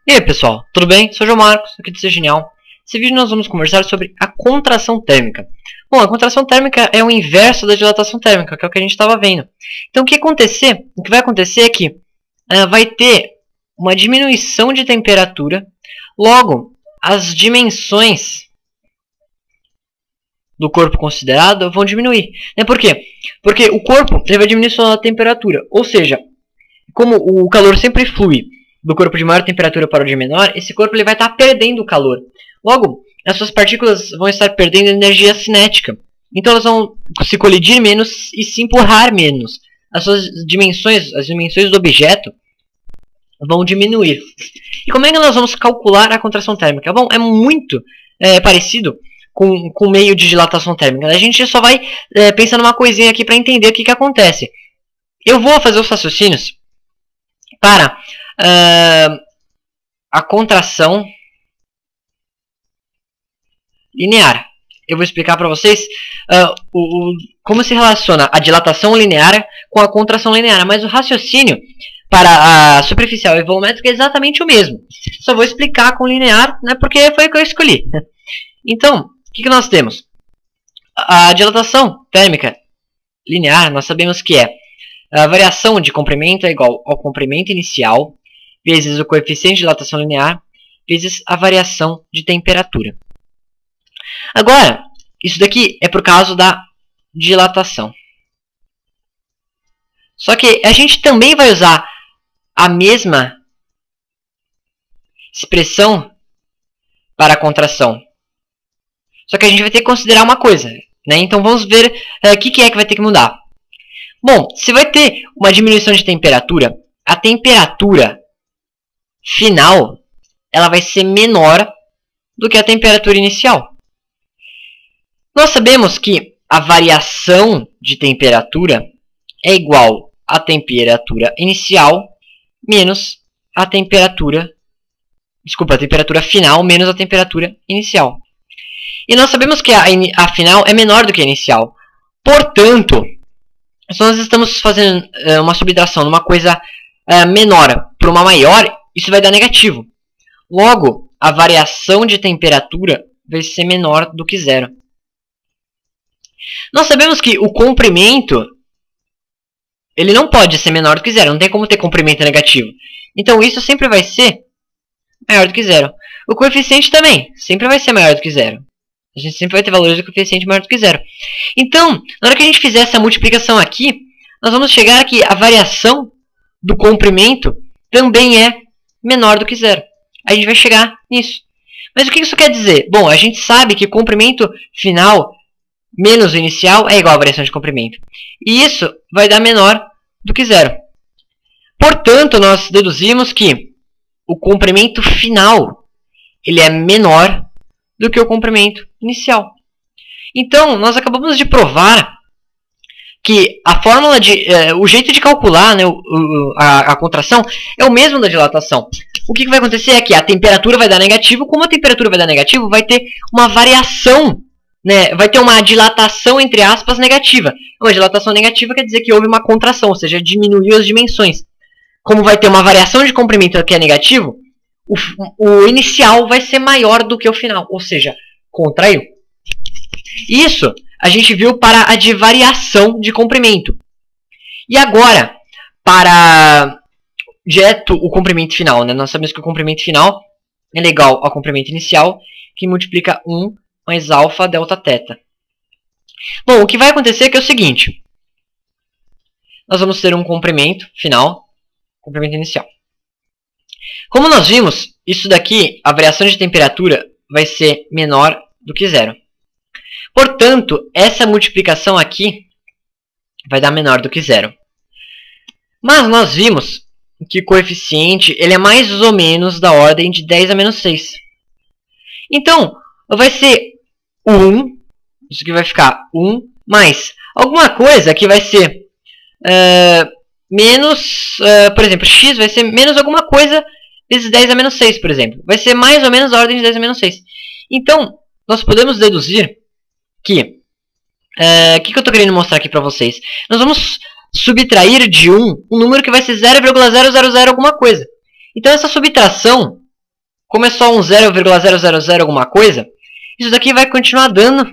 E aí pessoal, tudo bem? Sou o João Marcos, aqui do Ser Genial. Nesse vídeo nós vamos conversar sobre a contração térmica. Bom, a contração térmica é o inverso da dilatação térmica, que é o que a gente estava vendo. Então o que vai acontecer é que vai ter uma diminuição de temperatura, logo as dimensões do corpo considerado vão diminuir. Por quê? Porque o corpo vai diminuir sua temperatura, ou seja, como o calor sempre flui do corpo de maior temperatura para o de menor, esse corpo ele vai estar perdendo calor. Logo, as suas partículas vão estar perdendo energia cinética. Então elas vão se colidir menos e se empurrar menos. As suas dimensões, as dimensões do objeto, vão diminuir. E como é que nós vamos calcular a contração térmica? Bom, é muito parecido com o meio de dilatação térmica. A gente só vai pensar numa coisinha aqui para entender o que acontece. Eu vou fazer os raciocínios para a contração linear. Eu vou explicar para vocês como se relaciona a dilatação linear com a contração linear, mas o raciocínio para a superficial e volumétrica é exatamente o mesmo. Só vou explicar com linear, né, porque foi o que eu escolhi. Então, o que nós temos? A dilatação térmica linear, nós sabemos que é a variação de comprimento é igual ao comprimento inicial vezes o coeficiente de dilatação linear vezes a variação de temperatura. Agora, isso daqui é por causa da dilatação. Só que a gente também vai usar a mesma expressão para a contração. Só que a gente vai ter que considerar uma coisa, né? Então vamos ver o que é que vai ter que mudar. Bom, se vai ter uma diminuição de temperatura, a temperatura final ela vai ser menor do que a temperatura inicial. Nós sabemos que a variação de temperatura é igual à temperatura inicial menos a temperatura final menos a temperatura inicial. E nós sabemos que a final é menor do que a inicial. Portanto, se nós estamos fazendo uma subtração de uma coisa menor para uma maior, isso vai dar negativo. Logo, a variação de temperatura vai ser menor do que zero. Nós sabemos que o comprimento ele não pode ser menor do que zero. Não tem como ter comprimento negativo. Então, isso sempre vai ser maior do que zero. O coeficiente também sempre vai ser maior do que zero. A gente sempre vai ter valores do coeficiente maior do que zero. Então, na hora que a gente fizer essa multiplicação aqui, nós vamos chegar que a variação do comprimento também é menor do que zero. A gente vai chegar nisso. Mas o que isso quer dizer? Bom, a gente sabe que o comprimento final menos o inicial é igual à variação de comprimento. E isso vai dar menor do que zero. Portanto, nós deduzimos que o comprimento final ele é menor do que o comprimento inicial. Então, nós acabamos de provar que a fórmula o jeito de calcular, né, a contração é o mesmo da dilatação. O que vai acontecer é que a temperatura vai dar negativo. Como a temperatura vai dar negativo, vai ter uma variação, né, vai ter uma dilatação, entre aspas, negativa. Uma dilatação negativa quer dizer que houve uma contração, ou seja, diminuiu as dimensões. Como vai ter uma variação de comprimento que é negativo, o inicial vai ser maior do que o final, ou seja, contraiu. Isso a gente viu para a de variação de comprimento. E agora, para direto o comprimento final, né? Nós sabemos que o comprimento final é igual ao comprimento inicial, que multiplica 1 mais alfa delta θ. Bom, o que vai acontecer é que é o seguinte. Nós vamos ter um comprimento final, comprimento inicial. Como nós vimos, isso daqui, a variação de temperatura vai ser menor do que zero. Portanto, essa multiplicação aqui vai dar menor do que zero. Mas nós vimos que o coeficiente ele é mais ou menos da ordem de 10 a menos 6. Então, vai ser 1, isso aqui vai ficar 1, mais alguma coisa que vai ser menos, por exemplo, x vai ser menos alguma coisa vezes 10 a menos 6, por exemplo. Vai ser mais ou menos a ordem de 10 a menos 6. Então, nós podemos deduzir que o que eu estou querendo mostrar aqui para vocês? Nós vamos subtrair de 1 um número que vai ser 0,000 alguma coisa. Então essa subtração como é só um 0,000 alguma coisa, isso daqui vai continuar dando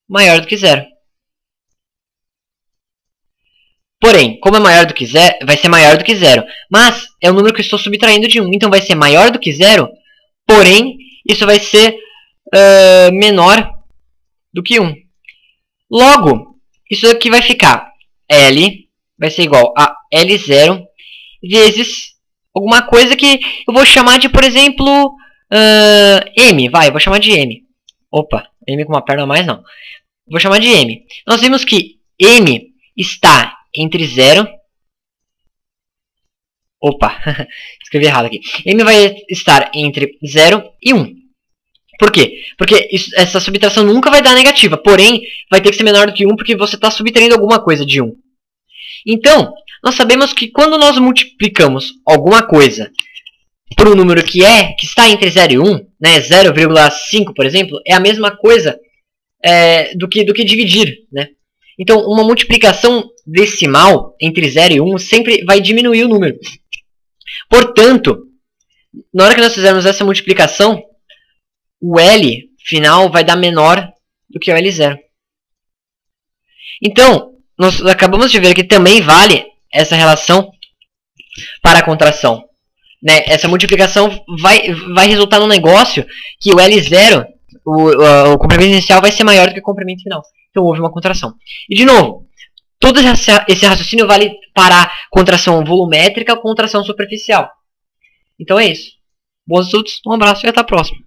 maior do que zero. Porém, como é maior do que zero, vai ser maior do que zero. Mas é o número que eu estou subtraindo de 1. Então vai ser maior do que zero, porém, isso vai ser menor do que 1. Logo, isso daqui vai ficar L, vai ser igual a L0 vezes alguma coisa que eu vou chamar de, por exemplo, M. Vai, eu vou chamar de M. Opa, M com uma perna a mais não. Vou chamar de M. Nós vimos que M está entre 0... Opa, escrevi errado aqui. M vai estar entre 0 e 1. Por quê? Porque essa subtração nunca vai dar negativa. Porém, vai ter que ser menor do que 1 porque você está subtraindo alguma coisa de 1. Então, nós sabemos que quando nós multiplicamos alguma coisa por um número que está entre 0 e 1, né, 0,5, por exemplo, é a mesma coisa do que dividir, né? Então, uma multiplicação decimal entre 0 e 1 sempre vai diminuir o número. Portanto, na hora que nós fizermos essa multiplicação, o L final vai dar menor do que o L0. Então, nós acabamos de ver que também vale essa relação para a contração. Né? Essa multiplicação vai resultar num negócio que o L0, o comprimento inicial, vai ser maior do que o comprimento final. Então houve uma contração. E de novo, todo esse raciocínio vale para a contração volumétrica ou contração superficial. Então é isso. Bons estudos, um abraço e até a próxima.